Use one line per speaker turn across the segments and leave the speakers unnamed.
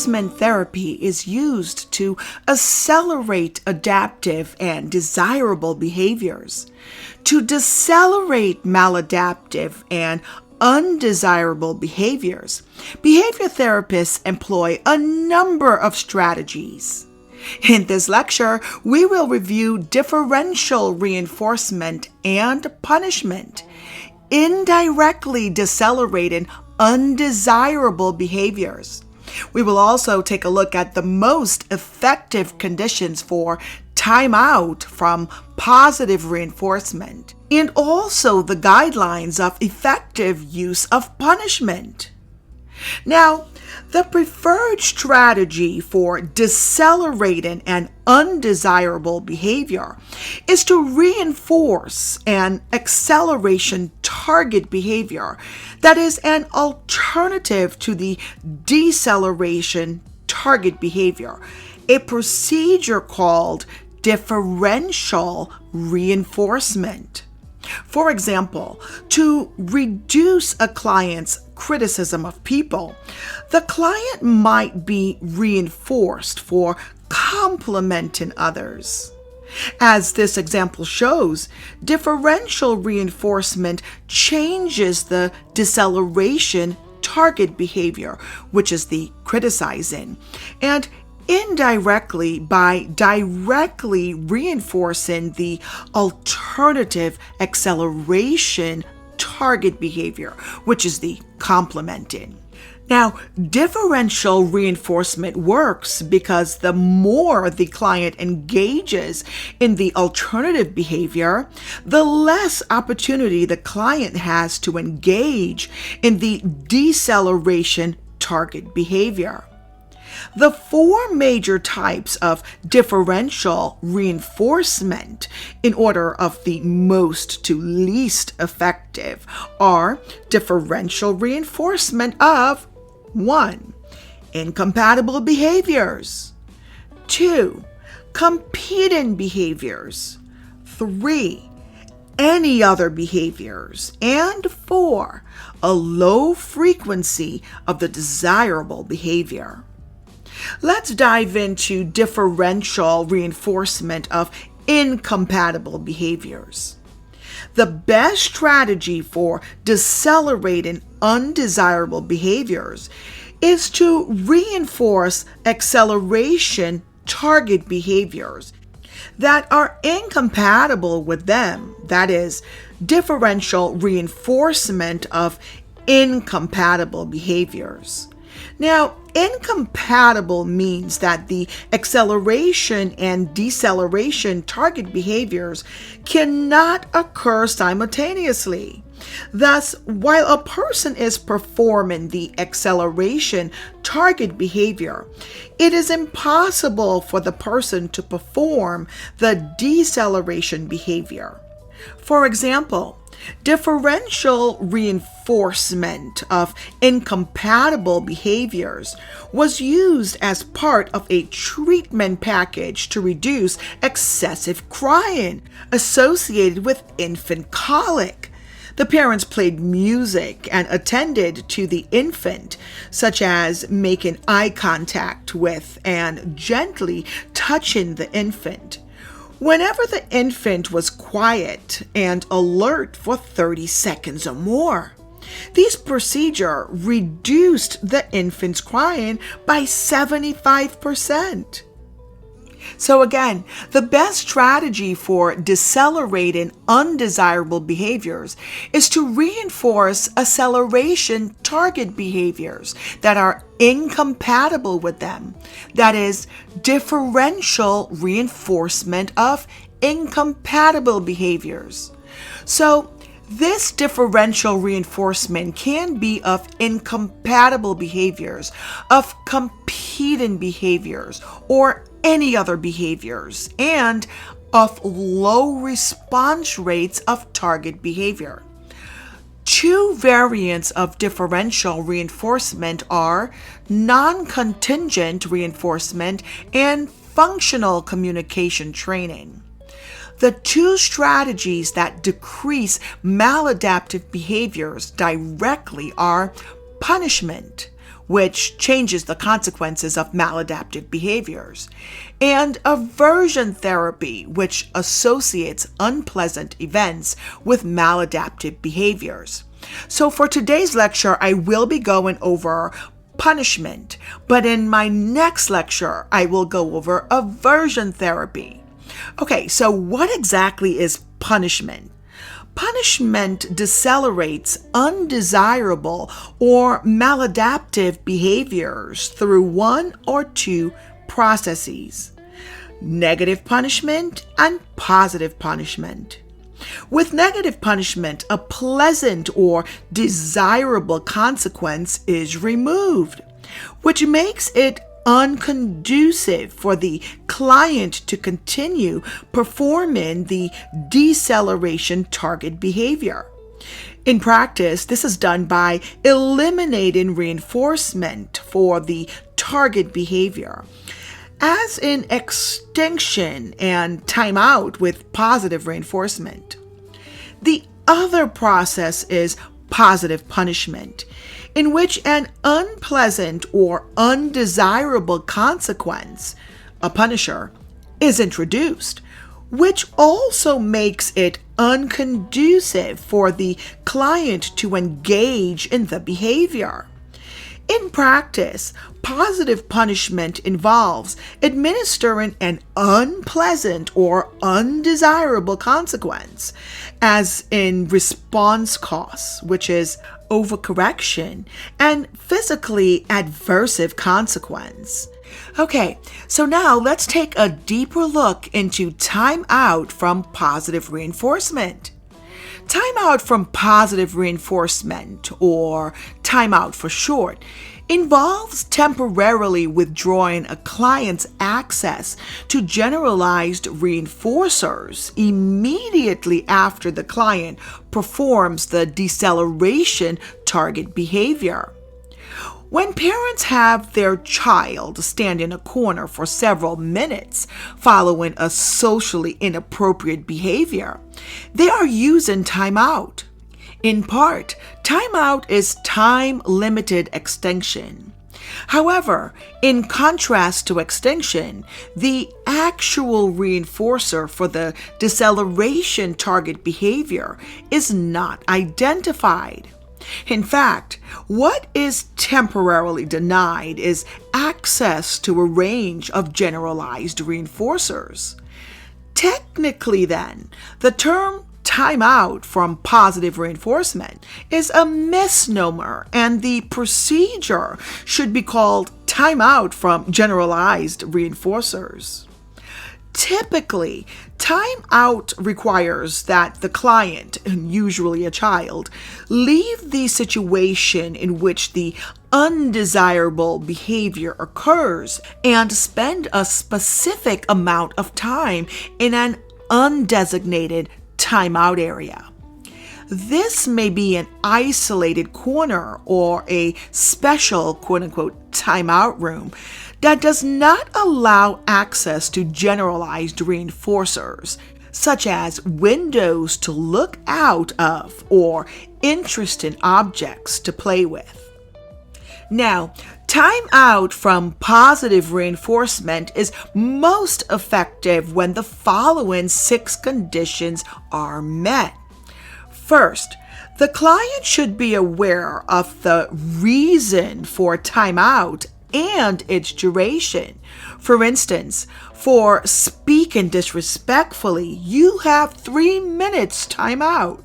reinforcement therapy is used to accelerate adaptive and desirable behaviors, to decelerate maladaptive and undesirable behaviors. Behavior therapists employ a number of strategies. In this lecture, we will review differential reinforcement and punishment, indirectly decelerating undesirable behaviors. We will also take a look at the most effective conditions for timeout from positive reinforcement, and also the guidelines of effective use of punishment. Now, the preferred strategy for decelerating an undesirable behavior is to reinforce an acceleration target behavior that is an alternative to the deceleration target behavior, a procedure called differential reinforcement. For example, to reduce a client's criticism of people, the client might be reinforced for complimenting others. As this example shows, differential reinforcement changes the deceleration target behavior, which is the criticizing, and indirectly by directly reinforcing the alternative acceleration target behavior, which is the complimenting. Now, differential reinforcement works because the more the client engages in the alternative behavior, the less opportunity the client has to engage in the deceleration target behavior. The four major types of differential reinforcement, in order of the most to least effective, are differential reinforcement of 1. Incompatible behaviors. 2. Competing behaviors. 3. Any other behaviors. And 4. A low frequency of the desirable behavior. Let's dive into differential reinforcement of incompatible behaviors. The best strategy for decelerating undesirable behaviors is to reinforce acceleration target behaviors that are incompatible with them. That is, differential reinforcement of incompatible behaviors. Now, incompatible means that the acceleration and deceleration target behaviors cannot occur simultaneously. Thus, while a person is performing the acceleration target behavior, it is impossible for the person to perform the deceleration behavior. For example, differential reinforcement of incompatible behaviors was used as part of a treatment package to reduce excessive crying associated with infant colic. The parents played music and attended to the infant, such as making eye contact with and gently touching the infant. Whenever the infant was quiet and alert for 30 seconds or more, this procedure reduced the infant's crying by 75%. So again, the best strategy for decelerating undesirable behaviors is to reinforce acceleration target behaviors that are incompatible with them. That is, differential reinforcement of incompatible behaviors. So this differential reinforcement can be of incompatible behaviors, of competing behaviors, or any other behaviors, and of low response rates of target behavior. Two variants of differential reinforcement are non-contingent reinforcement and functional communication training. The two strategies that decrease maladaptive behaviors directly are punishment, which changes the consequences of maladaptive behaviors, and aversion therapy, which associates unpleasant events with maladaptive behaviors. So for today's lecture, I will be going over punishment, but in my next lecture, I will go over aversion therapy. Okay, so what exactly is punishment? Punishment decelerates undesirable or maladaptive behaviors through one or two processes: negative punishment and positive punishment. With negative punishment, a pleasant or desirable consequence is removed, which makes it unconducive for the client to continue performing the deceleration target behavior. In practice, this is done by eliminating reinforcement for the target behavior, as in extinction and timeout with positive reinforcement. The other process is positive punishment, in which an unpleasant or undesirable consequence, a punisher, is introduced, which also makes it unconducive for the client to engage in the behavior. In practice, positive punishment involves administering an unpleasant or undesirable consequence, as in response costs, which is overcorrection, and physically adversive consequence. Okay, so now let's take a deeper look into timeout from positive reinforcement. Timeout from positive reinforcement, or timeout for short, involves temporarily withdrawing a client's access to generalized reinforcers immediately after the client performs the deceleration target behavior. When parents have their child stand in a corner for several minutes following a socially inappropriate behavior, they are using timeout. In part, timeout is time-limited extinction. However, in contrast to extinction, the actual reinforcer for the deceleration target behavior is not identified. In fact, what is temporarily denied is access to a range of generalized reinforcers. Technically, then, the term timeout from positive reinforcement is a misnomer, and the procedure should be called timeout from generalized reinforcers. Typically, timeout requires that the client, usually a child, leave the situation in which the undesirable behavior occurs and spend a specific amount of time in an undesignated timeout area. This may be an isolated corner or a special quote-unquote timeout room that does not allow access to generalized reinforcers, such as windows to look out of or interesting objects to play with. Now, timeout from positive reinforcement is most effective when the following 6 conditions are met. First, the client should be aware of the reason for timeout and its duration. For instance, for speaking disrespectfully, you have 3 minutes timeout.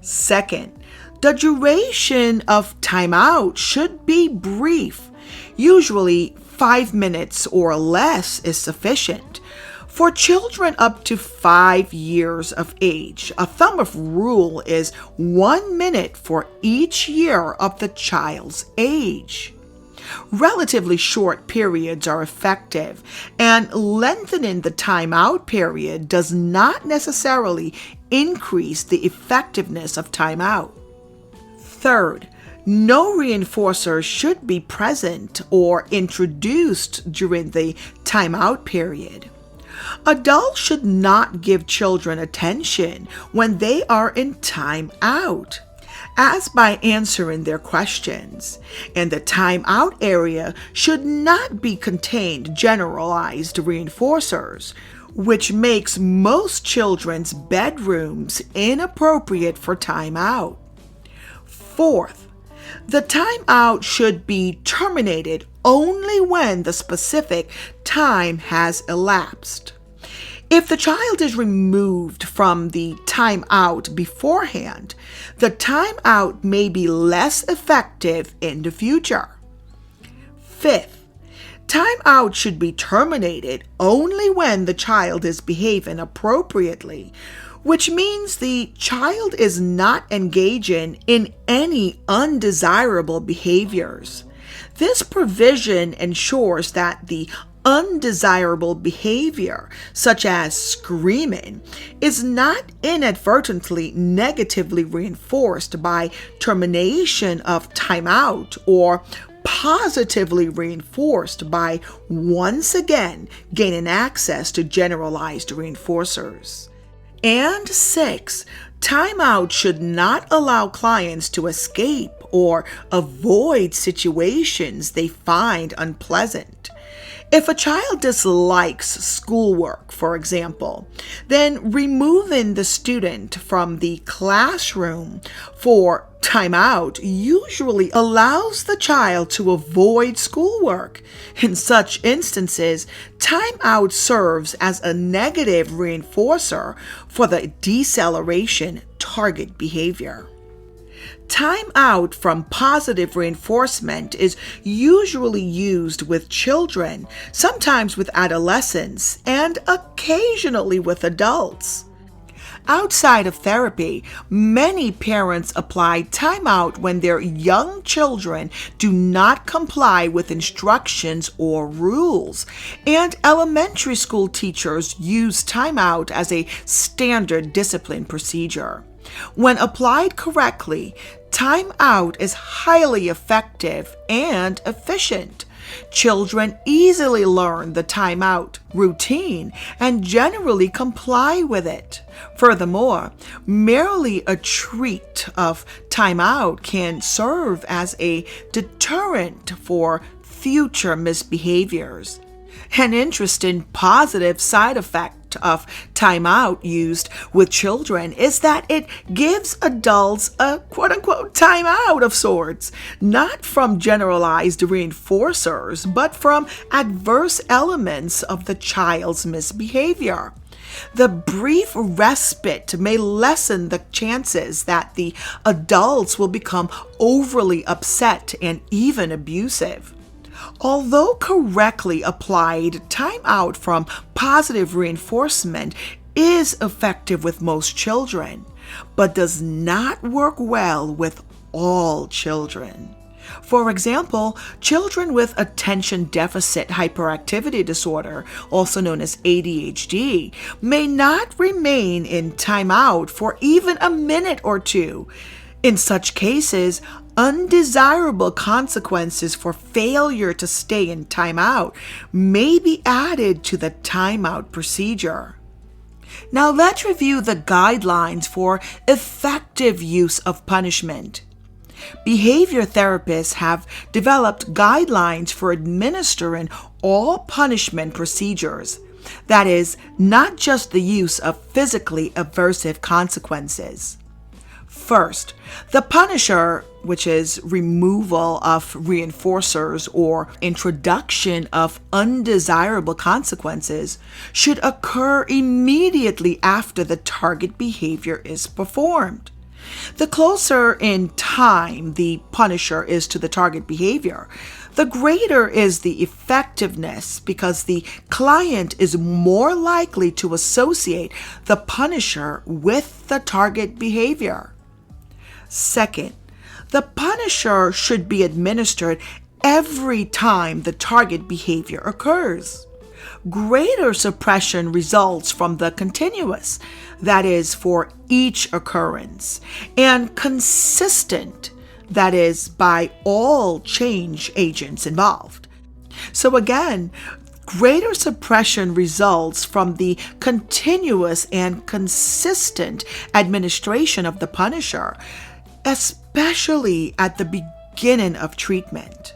Second, the duration of timeout should be brief. Usually 5 minutes or less is sufficient. For children up to 5 years of age, a thumb of rule is 1 minute for each year of the child's age. Relatively short periods are effective, and lengthening the timeout period does not necessarily increase the effectiveness of timeout. Third, no reinforcer should be present or introduced during the timeout period. Adults should not give children attention when they are in timeout. as by answering their questions, and the timeout area should not be contained generalized reinforcers, which makes most children's bedrooms inappropriate for timeout. Fourth, the timeout should be terminated only when the specific time has elapsed. If the child is removed from the timeout beforehand, the timeout may be less effective in the future. Fifth, timeout should be terminated only when the child is behaving appropriately, which means the child is not engaging in any undesirable behaviors. This provision ensures that the undesirable behavior, such as screaming, is not inadvertently negatively reinforced by termination of timeout or positively reinforced by once again gaining access to generalized reinforcers. And 6, timeout should not allow clients to escape or avoid situations they find unpleasant. If a child dislikes schoolwork, for example, then removing the student from the classroom for timeout usually allows the child to avoid schoolwork. In such instances, timeout serves as a negative reinforcer for the deceleration target behavior. Timeout from positive reinforcement is usually used with children, sometimes with adolescents, and occasionally with adults. Outside of therapy, many parents apply timeout when their young children do not comply with instructions or rules, and elementary school teachers use timeout as a standard discipline procedure. When applied correctly, timeout is highly effective and efficient. Children easily learn the timeout routine and generally comply with it. Furthermore, merely a treat of timeout can serve as a deterrent for future misbehaviors. An interesting positive side effect of timeout used with children is that it gives adults a quote-unquote timeout of sorts, not from generalized reinforcers, but from adverse elements of the child's misbehavior. The brief respite may lessen the chances that the adults will become overly upset and even abusive. Although correctly applied, timeout from positive reinforcement is effective with most children, but does not work well with all children. For example, children with attention deficit hyperactivity disorder, also known as ADHD, may not remain in timeout for even a minute or two. In such cases, undesirable consequences for failure to stay in timeout may be added to the timeout procedure. Now let's review the guidelines for effective use of punishment. Behavior therapists have developed guidelines for administering all punishment procedures. That is, not just the use of physically aversive consequences. First, the punisher, which is removal of reinforcers or introduction of undesirable consequences, should occur immediately after the target behavior is performed. The closer in time the punisher is to the target behavior, the greater is the effectiveness because the client is more likely to associate the punisher with the target behavior. Second, the punisher should be administered every time the target behavior occurs. Greater suppression results from the continuous, that is, for each occurrence, and consistent, that is, by all change agents involved. So again, greater suppression results from the continuous and consistent administration of the punisher, especially especially at the beginning of treatment.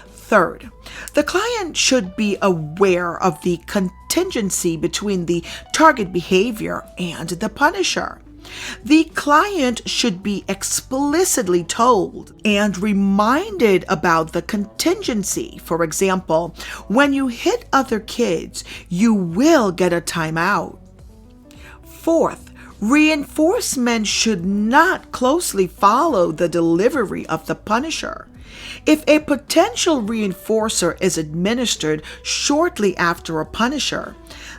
Third, the client should be aware of the contingency between the target behavior and the punisher. The client should be explicitly told and reminded about the contingency. For example, when you hit other kids, you will get a timeout. Fourth, reinforcement should not closely follow the delivery of the punisher. If a potential reinforcer is administered shortly after a punisher,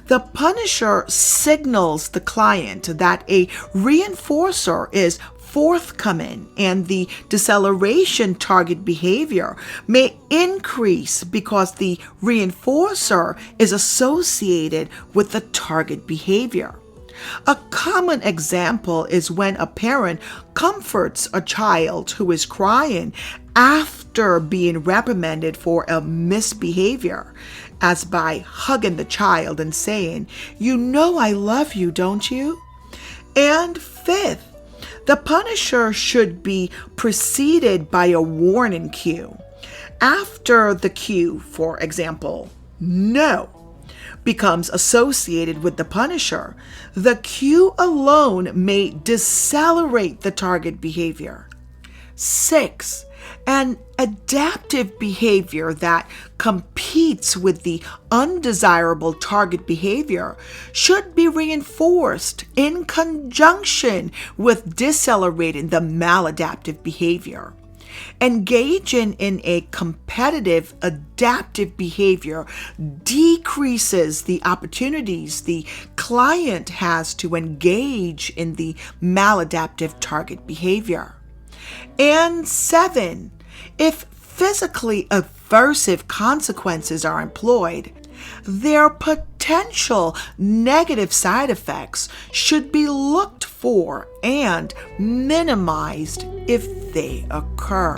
the punisher signals the client that a reinforcer is forthcoming, and the deceleration target behavior may increase because the reinforcer is associated with the target behavior. A common example is when a parent comforts a child who is crying after being reprimanded for a misbehavior, as by hugging the child and saying, "You know I love you, don't you?" And fifth, the punisher should be preceded by a warning cue. After the cue, for example, "No," becomes associated with the punisher, the cue alone may decelerate the target behavior. 6. An adaptive behavior that competes with the undesirable target behavior should be reinforced in conjunction with decelerating the maladaptive behavior. Engaging in a competitive adaptive behavior decreases the opportunities the client has to engage in the maladaptive target behavior. And 7, if physically aversive consequences are employed, their potential negative side effects should be looked for and minimized if they occur.